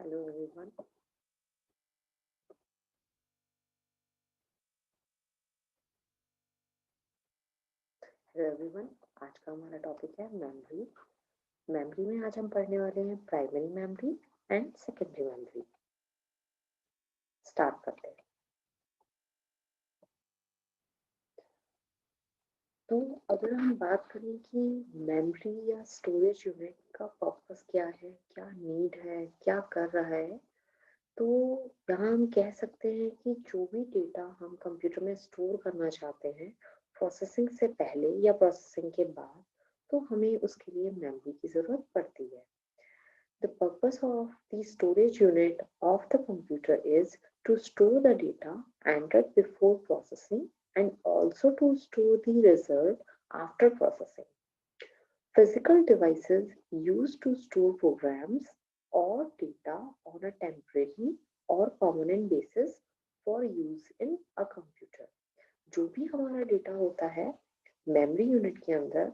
Hello everyone. Hello everyone, आज का हमारा टॉपिक है मेमोरी। मेमोरी में आज हम पढ़ने वाले हैं primary memory and secondary memory. Start करते हैं। तो अगर हम बात करें कि मेमोरी या स्टोरेज यूनिट का पर्पस क्या है, क्या नीड है, क्या कर रहा है, तो यहाँ हम कह सकते हैं कि जो भी डेटा हम कंप्यूटर में स्टोर करना चाहते हैं प्रोसेसिंग से पहले या प्रोसेसिंग के बाद, तो हमें उसके लिए मेमोरी की जरूरत पड़ती है। The purpose of the storage unit of the computer is to store the data entered before processing and also to store the result after processing. Physical devices used to store programs or data on a temporary or permanent basis for use in a computer. जो भी हमारा data होता है memory unit के अंदर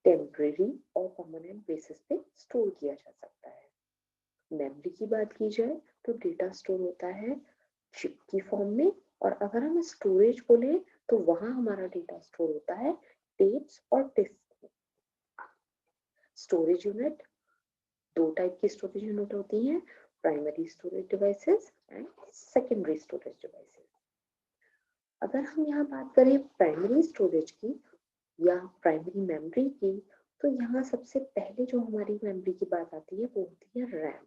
temporary और permanent basis पे store किया जा सकता है। मेमोरी की बात की जाए तो डेटा स्टोर होता है चिप की फॉर्म में, और अगर हम स्टोरेज बोले तो वहां हमारा डेटा स्टोर होता है टेप्स और डिस्क। स्टोरेज यूनिट दो टाइप की स्टोरेज यूनिट होती हैं, primary storage devices and secondary storage devices. अगर हम यहाँ बात करें प्राइमरी स्टोरेज की या प्राइमरी मेमोरी की, तो यहाँ सबसे पहले जो हमारी मेमोरी की बात आती है वो होती है रैम।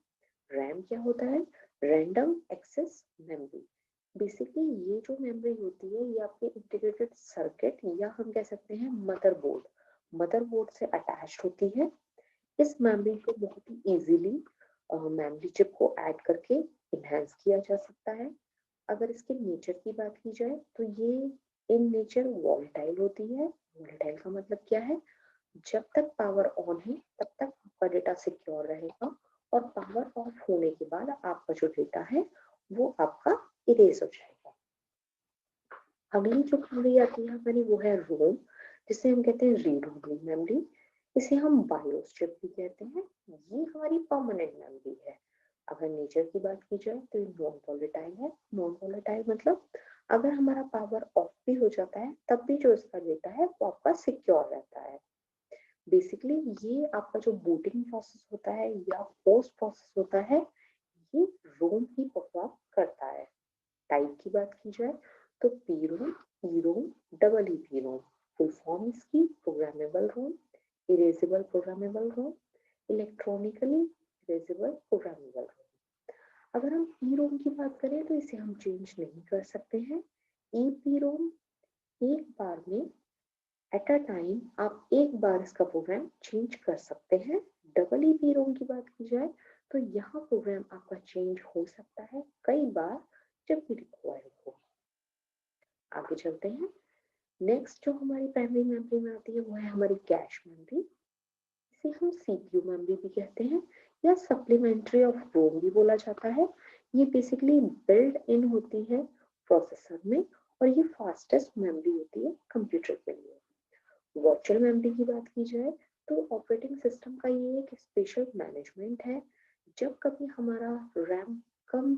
रैम क्या होता है? Random access memory. बेसिकली ये जो मेमोरी होती है ये आपके इंटीग्रेटेड सर्किट या हम कह सकते हैं मदरबोर्ड से अटैच्ड होती है। इस मेमोरी को बहुत ही इजीली मेमोरी चिप को ऐड करके इनहेंस किया जा सकता है। अगर इसके नेचर की बात की जाए तो ये इन नेचर वॉलेटाइल होती है। वॉलेटाइल का मतलब क्या है? जब तक पावर ऑन है तब तक आपका डेटा सिक्योर रहेगा, और पावर ऑफ होने के बाद आपका जो डेटा है वो आपका इरेज हो जाएगा। अगली जो मेमोरी आती है हमारी वो है रोम, जिसे हम कहते हैं रीड ओनली मेमोरी। इसे हम बायोस चिप भी कहते हैं। ये हमारी परमानेंट मेमोरी है। अगर नेचर की बात की जाए तो ये नॉन वॉलेटाइल है। नॉन वॉलेटाइल मतलब अगर हमारा पावर ऑफ भी हो जाता है तब भी जो इसका डेटा है वो आपका सिक्योर रहता है। बेसिकली ये आपका जो बूटिंग प्रोसेस होता है या पोस्ट प्रोसेस होता है, ये रोम ही परफॉर्म करता है। टाइप की बात की जाए तो P ROM, E ROM, double E P ROM. Full form इसकी programmable ROM, erasable programmable ROM, electronically erasable programmable ROM. अगर हम ई रोम की बात करें तो इसे हम चेंज नहीं कर सकते हैं। ई पी रोम एक बार में एट अ टाइम आप एक बार इसका प्रोग्राम चेंज कर सकते हैं। डबल ई पी रोम की बात की जाए तो यहाँ प्रोग्राम आपका चेंज हो सकता है कई बार जब भी रिक्वायर्ड हो। आगे चलते हैं। नेक्स्ट जो हमारी प्राइमरी मेमोरी में आती है वो है हमारी कैश मेमोरी। इसे हम सीपीयू मेमोरी भी कहते हैं या सप्लीमेंट्री ऑफ रोम भी बोला जाता है। ये बेसिकली बिल्ड इन होती है प्रोसेसर में, और ये फास्टेस्ट मेमोरी होती है कंप्यूटर के लिए। वर्चुअल मेमोरी की बात की जाए तो ऑपरेटिंग सिस्टम का ये एक स्पेशल मैनेजमेंट है। जब कभी हमारा रैम कम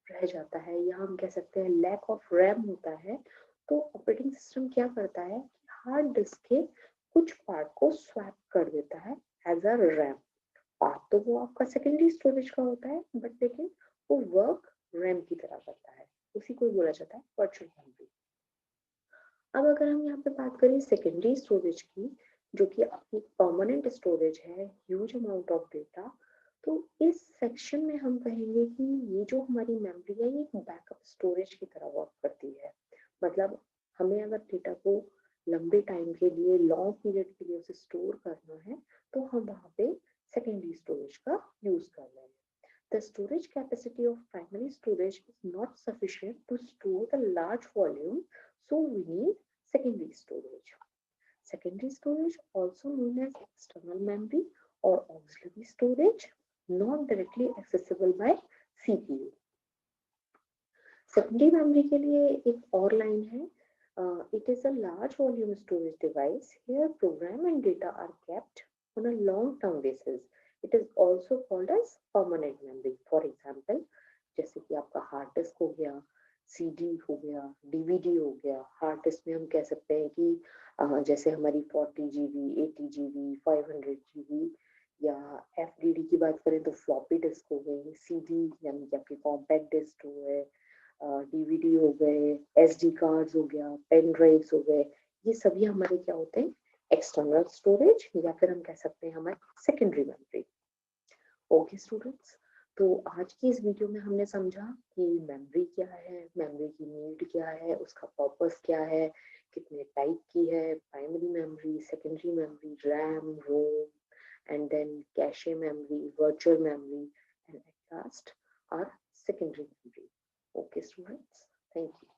रह जाता है या हम कह सकते हैं लैक ऑफ रैम होता है, तो ऑपरेटिंग सिस्टम क्या करता है कि हार्ड डिस्क के कुछ पार्ट को स्वैप कर देता है एज अ रैम। पार्ट तो वो आपका सेकेंडरी स्टोरेज का होता है, बट लेकिन वो वर्क रैम की तरह करता है। उसी को बोला जाता है वर्चुअल मेमोरी। अब अगर हम यहाँ पे बात करें सेकेंडरी स्टोरेज की, जो कि आपकी परमानेंट स्टोरेज है, ह्यूज अमाउंट ऑफ डेटा, तो इस सेक्शन में हम कहेंगे कि ये जो हमारी मेमोरी है ये एक बैकअप स्टोरेज की तरह वर्क करती है। मतलब हमें अगर डेटा को लंबे टाइम के लिए, लॉन्ग पीरियड के लिए उसे स्टोर करना है, तो हम वहाँ पे सेकेंडरी स्टोरेज का यूज कर रहे हैं। The storage capacity of primary storage is not sufficient to store the large volume, so we need secondary storage. Secondary storage, also known as external memory or auxiliary storage, not directly accessible by CPU. Secondary memory के लिए एक और line है, it is a large volume storage device. Here program and data are kept on a long term basis. It it is also called as permanent memory. For example, जैसे कि आपका hard disk हो गया, CD हो गया, DVD हो गया. Hard disk में हम कह सकते हैं कि जैसे हमारी 40 GB, 80 GB, 500 GB, या एफडीडी की बात करें तो फ्लॉपी डिस्क हो गई, सीडी यानी कि आपके कॉम्पैक्ट डिस्क हो गए, डीवीडी हो गए, एसडी कार्ड्स हो गया, पेन ड्राइव्स हो गए. ये सभी हमारे क्या होते हैं, एक्सटर्नल स्टोरेज, या फिर हम कह सकते हैं हमारे सेकेंडरी मेमोरी. ओके स्टूडेंट्स, तो आज की इस वीडियो में हमने समझा कि मेमोरी क्या है, मेमोरी की नीड क्या है, उसका पर्पस क्या है, कितने टाइप की है, primary memory, secondary memory, RAM, ROM, and then cache memory, virtual memory, and at last our secondary memory. Okay, students, thank you.